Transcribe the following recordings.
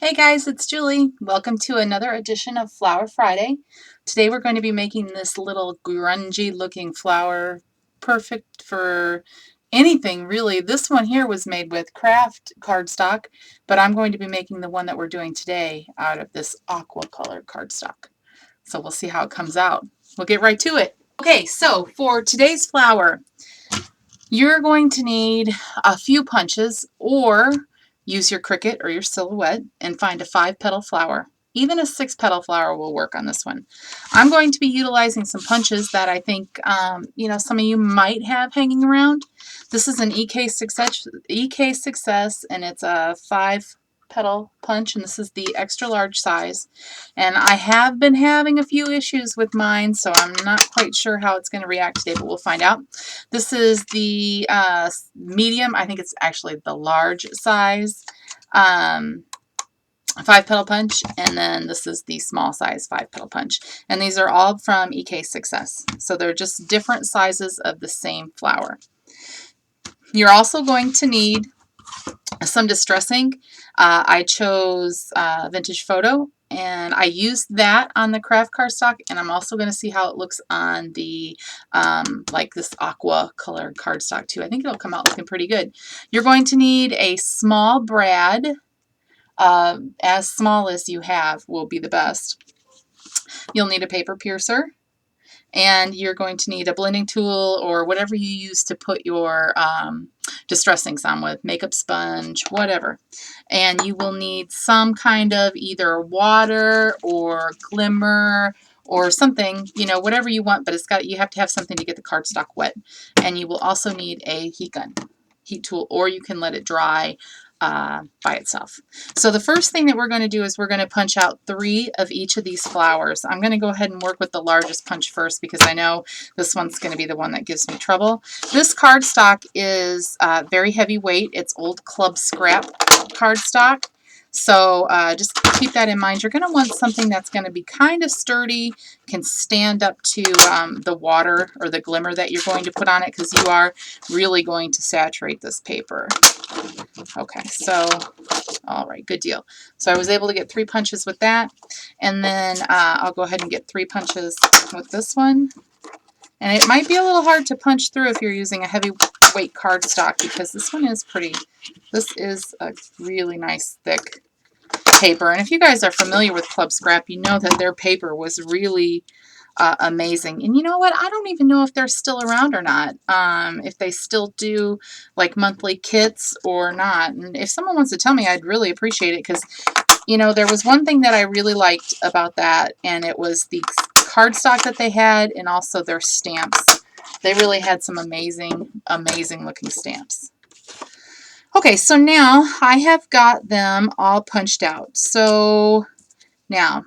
Hey guys, it's Julie. Welcome to another edition of Flower Friday. Today we're going to be making this little grungy looking flower, perfect for anything really. This one here was made with craft cardstock, but I'm going to be making the one that we're doing today out of this aqua colored cardstock. So we'll see how it comes out. We'll get right to it. Okay, so for today's flower, you're going to need a few punches or use your Cricut or your Silhouette and find a 5-petal flower. Even a 6-petal flower will work on this one. I'm going to be utilizing some punches that I think some of you might have hanging around. This is an EK Success, and it's a 5-petal punch, and this is the extra large size. And I have been having a few issues with mine, so I'm not quite sure how it's going to react today, but we'll find out. This is the medium. I think it's actually the large size 5-petal punch, and then this is the small size 5-petal punch. And these are all from EK Success. So they're just different sizes of the same flower. You're also going to need some distressing. I chose Vintage Photo, and I used that on the craft cardstock, and I'm also going to see how it looks on the like this aqua colored cardstock too. I think it'll come out looking pretty good. You're going to need a small brad. As small as you have will be the best. You'll need a paper piercer, and you're going to need a blending tool or whatever you use to put your distressings on with, makeup sponge, whatever. And you will need some kind of either water or glimmer or something, whatever you want, but you have to have something to get the cardstock wet. And you will also need a heat tool, or you can let it dry by itself. So the first thing that we're going to do is we're going to punch out 3 of each of these flowers. I'm going to go ahead and work with the largest punch first because I know this one's going to be the one that gives me trouble. This cardstock is very heavyweight. It's old club scrap cardstock. So just keep that in mind. You're going to want something that's going to be kind of sturdy, can stand up to the water or the glimmer that you're going to put on it, because you are really going to saturate this paper. Okay, so, all right, good deal. So I was able to get 3 punches with that, and then I'll go ahead and get 3 punches with this one. And it might be a little hard to punch through if you're using a heavyweight cardstock, because this one is this is a really nice thick paper. And if you guys are familiar with Club Scrap, you know that their paper was really amazing. And you know what? I don't even know if they're still around or not. If they still do like monthly kits or not. And if someone wants to tell me, I'd really appreciate it, because there was one thing that I really liked about that, and it was the cardstock that they had and also their stamps. They really had some amazing, amazing looking stamps. Okay, so now I have got them all punched out. So now,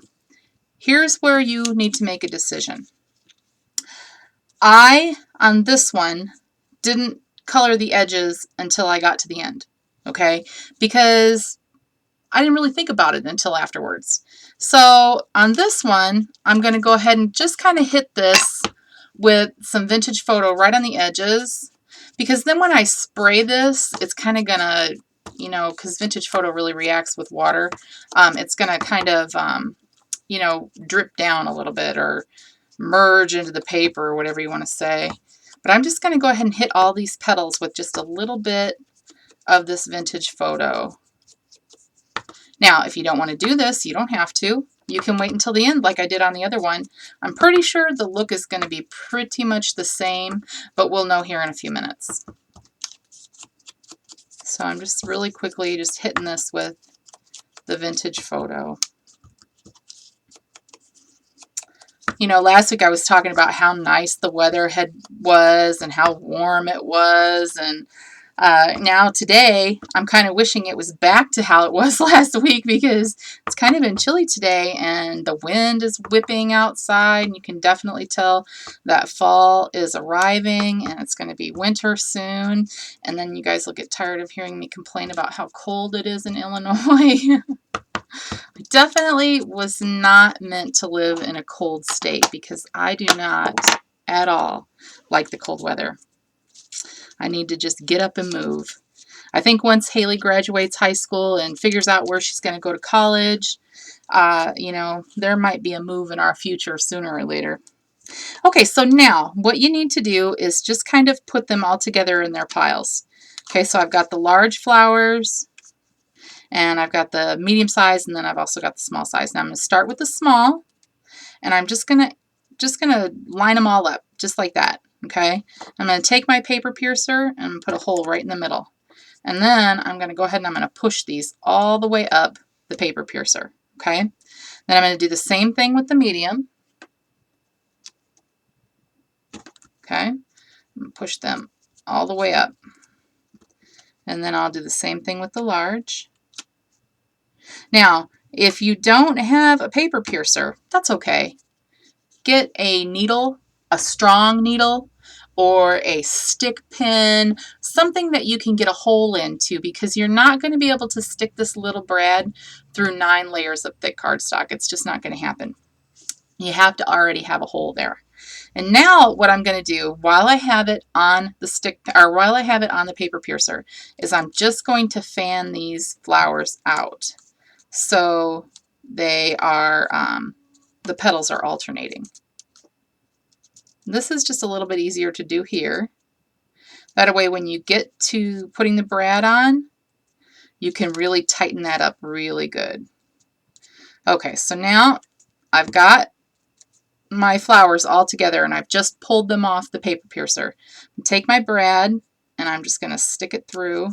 here's where you need to make a decision. On this one, didn't color the edges until I got to the end, okay? Because I didn't really think about it until afterwards. So on this one, I'm going to go ahead and just kind of hit this with some Vintage Photo right on the edges, because then when I spray this, it's kind of going to, because Vintage Photo really reacts with water, it's going to kind of, drip down a little bit or merge into the paper or whatever you want to say. But I'm just going to go ahead and hit all these petals with just a little bit of this Vintage Photo. Now, if you don't want to do this, you don't have to. You can wait until the end like I did on the other one. I'm pretty sure the look is going to be pretty much the same, but we'll know here in a few minutes. So I'm just really quickly just hitting this with the Vintage Photo. Last week I was talking about how nice the weather was and how warm it was, and now today I'm kind of wishing it was back to how it was last week, because it's kind of been chilly today and the wind is whipping outside, and you can definitely tell that fall is arriving and it's going to be winter soon. And then you guys will get tired of hearing me complain about how cold it is in Illinois. I definitely was not meant to live in a cold state, because I do not at all like the cold weather. I need to just get up and move. I think once Haley graduates high school and figures out where she's going to go to college, you know, there might be a move in our future sooner or later. Okay, so now what you need to do is just kind of put them all together in their piles. Okay, so I've got the large flowers, and I've got the medium size, and then I've also got the small size. Now I'm going to start with the small, and I'm just gonna line them all up just like that. Okay, I'm going to take my paper piercer and put a hole right in the middle, and then I'm going to go ahead and I'm going to push these all the way up the paper piercer. Okay, then I'm going to do the same thing with the medium. Okay, push them all the way up, and then I'll do the same thing with the large. Now, if you don't have a paper piercer, that's okay. Get a needle, a strong needle, or a stick pin, something that you can get a hole into, because you're not going to be able to stick this little brad through 9 layers of thick cardstock. It's just not going to happen. You have to already have a hole there. And now what I'm going to do while I have it on the stick, or while I have it on the paper piercer, is I'm just going to fan these flowers out. So they are, the petals are alternating. This is just a little bit easier to do here. That way when you get to putting the brad on, you can really tighten that up really good. Okay, so now I've got my flowers all together and I've just pulled them off the paper piercer. Take my brad and I'm just going to stick it through.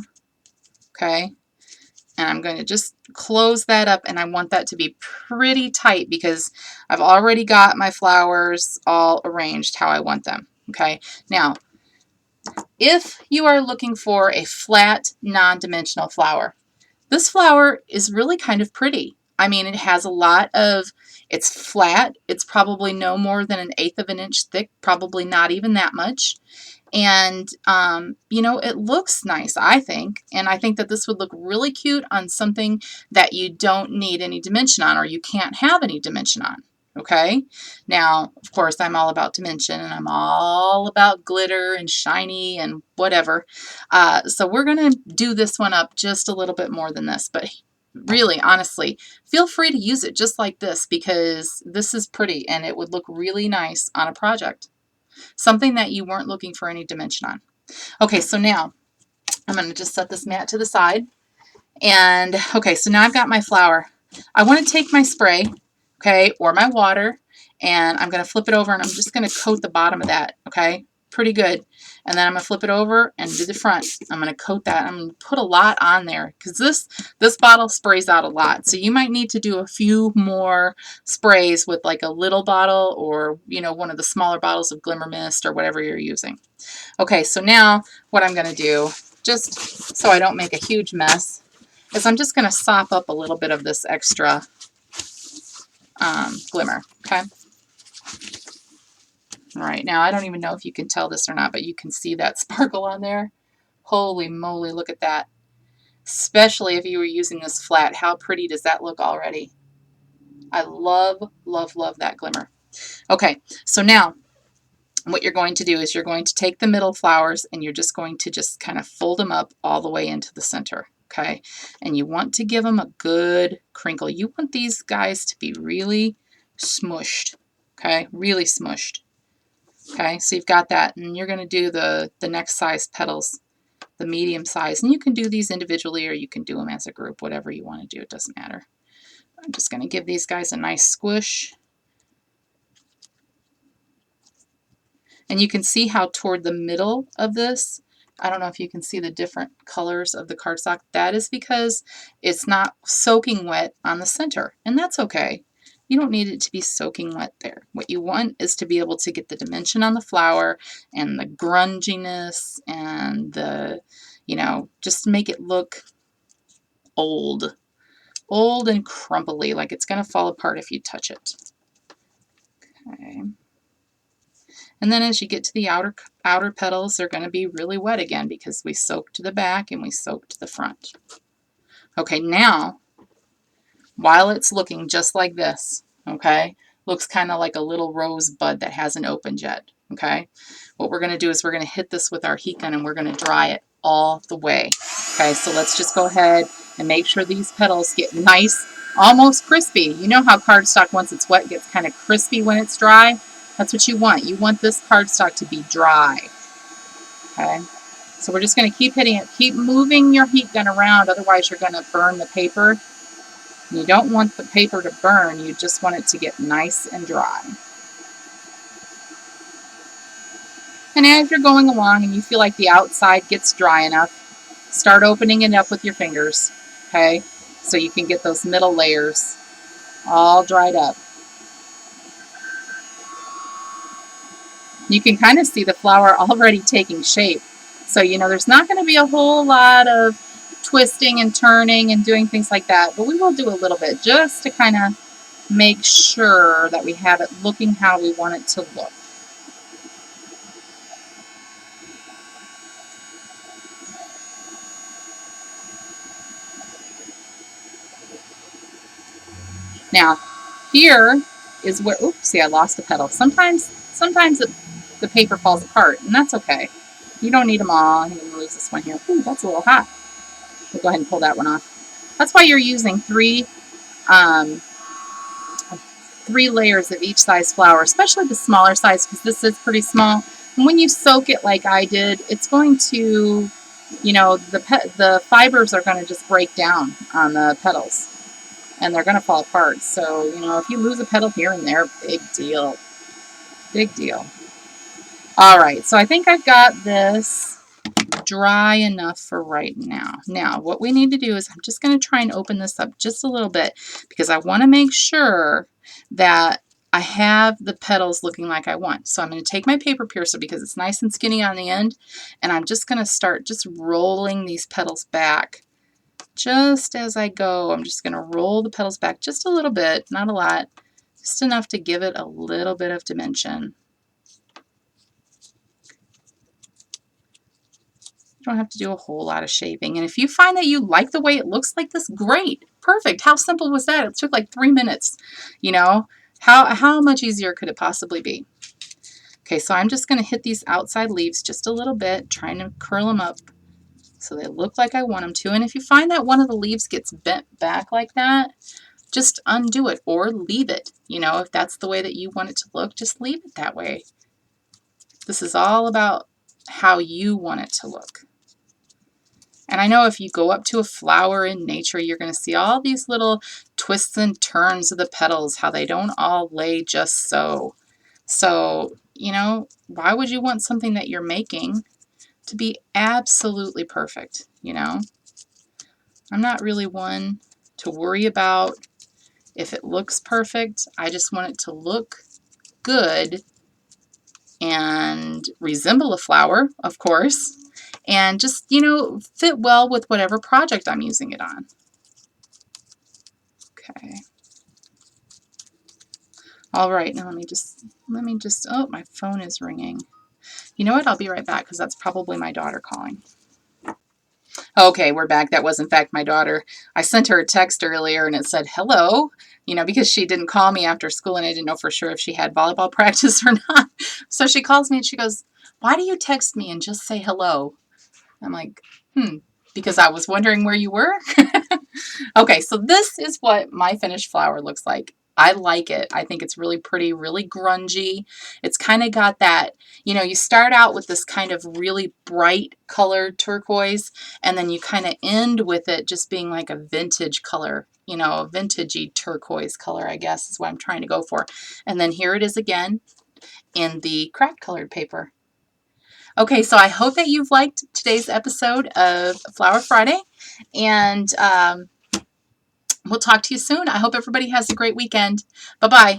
Okay, and I'm going to just close that up, and I want that to be pretty tight because I've already got my flowers all arranged how I want them. Okay, now if you are looking for a flat non-dimensional flower, this flower is really kind of pretty. I mean, it has a lot of, it's flat. It's probably no more than 1/8 of an inch thick, probably not even that much. And, you know, it looks nice, I think. And I think that this would look really cute on something that you don't need any dimension on, or you can't have any dimension on. Okay. Now, of course, I'm all about dimension, and I'm all about glitter and shiny and whatever. So we're going to do this one up just a little bit more than this. But really, honestly, feel free to use it just like this, because this is pretty and it would look really nice on a project. Something that you weren't looking for any dimension on. Okay, so now I'm going to just set this mat to the side. And okay, so now I've got my flower. I want to take my spray, okay, or my water, and I'm going to flip it over, and I'm just going to coat the bottom of that, okay, pretty good. And then I'm going to flip it over and do the front. I'm going to coat that. I'm going to put a lot on there because this bottle sprays out a lot. So you might need to do a few more sprays with like a little bottle, or, you know, one of the smaller bottles of Glimmer Mist or whatever you're using. Okay, so now what I'm going to do, just so I don't make a huge mess, is I'm just going to sop up a little bit of this extra glimmer, okay? All right, now I don't even know if you can tell this or not, but you can see that sparkle on there. Holy moly, look at that. Especially if you were using this flat, how pretty does that look already? I love, love, love that glimmer. Okay, so now what you're going to do is you're going to take the middle flowers and you're just going to just kind of fold them up all the way into the center, okay? And you want to give them a good crinkle. You want these guys to be really smushed, okay? Really smushed. Okay, so you've got that, and you're going to do the next size petals, the medium size, and you can do these individually or you can do them as a group, whatever you want to do, it doesn't matter. I'm just going to give these guys a nice squish. And you can see how toward the middle of this, I don't know if you can see the different colors of the cardstock. That is because it's not soaking wet on the center, and that's okay. You don't need it to be soaking wet there. What you want is to be able to get the dimension on the flower and the grunginess and the, you know, just make it look old. Old and crumbly, like it's going to fall apart if you touch it. Okay. And then as you get to the outer petals, they're going to be really wet again because we soaked the back and we soaked the front. Okay, now, while it's looking just like this, okay, looks kind of like a little rose bud that hasn't opened yet, okay, what we're going to do is we're going to hit this with our heat gun and we're going to dry it all the way. Okay, so let's just go ahead and make sure these petals get nice, almost crispy. You know how cardstock, once it's wet, gets kind of crispy when it's dry? That's what you want. You want this cardstock to be dry. Okay, so we're just going to keep hitting it. Keep moving your heat gun around, otherwise you're going to burn the paper. You don't want the paper to burn, you just want it to get nice and dry. And as you're going along and you feel like the outside gets dry enough, start opening it up with your fingers, okay? So you can get those middle layers all dried up. You can kind of see the flower already taking shape. So, you know, there's not going to be a whole lot of twisting and turning and doing things like that, but we will do a little bit just to kind of make sure that we have it looking how we want it to look. Now, here is where, oops, see, I lost a petal. Sometimes the paper falls apart, and that's okay. You don't need them all. I'm going to lose this one here. Ooh, that's a little hot. We'll go ahead and pull that one off. That's why you're using um, three layers of each size flour, especially the smaller size, because this is pretty small. And when you soak it like I did, it's going to, you know, the fibers are going to just break down on the petals, and they're going to fall apart. So, you know, if you lose a petal here and there, big deal. Big deal. All right, so I think I've got this dry enough for right now. Now, what we need to do is I'm just going to try and open this up just a little bit because I want to make sure that I have the petals looking like I want. So I'm going to take my paper piercer because it's nice and skinny on the end, and I'm just going to start just rolling these petals back. Just as I go, I'm just going to roll the petals back just a little bit, not a lot, just enough to give it a little bit of dimension. You don't have to do a whole lot of shaping. And if you find that you like the way it looks like this, great. Perfect. How simple was that? It took like 3 minutes. You know, how much easier could it possibly be? Okay, so I'm just going to hit these outside leaves just a little bit, trying to curl them up so they look like I want them to. And if you find that one of the leaves gets bent back like that, just undo it or leave it. You know, if that's the way that you want it to look, just leave it that way. This is all about how you want it to look. And I know if you go up to a flower in nature, you're going to see all these little twists and turns of the petals, how they don't all lay just so. So, you know, why would you want something that you're making to be absolutely perfect, you know? I'm not really one to worry about if it looks perfect. I just want it to look good and resemble a flower, of course, and just, you know, fit well with whatever project I'm using it on. Okay. All right, now let me just, oh, my phone is ringing. You know what? I'll be right back because that's probably my daughter calling. Okay, we're back. That was, in fact, my daughter. I sent her a text earlier and it said, hello, you know, because she didn't call me after school and I didn't know for sure if she had volleyball practice or not. So she calls me and she goes, why do you text me and just say hello? I'm like, because I was wondering where you were. Okay, so this is what my finished flower looks like. I like it. I think it's really pretty, really grungy. It's kind of got that, you know, you start out with this kind of really bright colored turquoise, and then you kind of end with it just being like a vintage color, you know, a vintagey turquoise color, I guess is what I'm trying to go for. And then here it is again in the craft colored paper. Okay, so I hope that you've liked today's episode of Flower Friday, and we'll talk to you soon. I hope everybody has a great weekend. Bye-bye.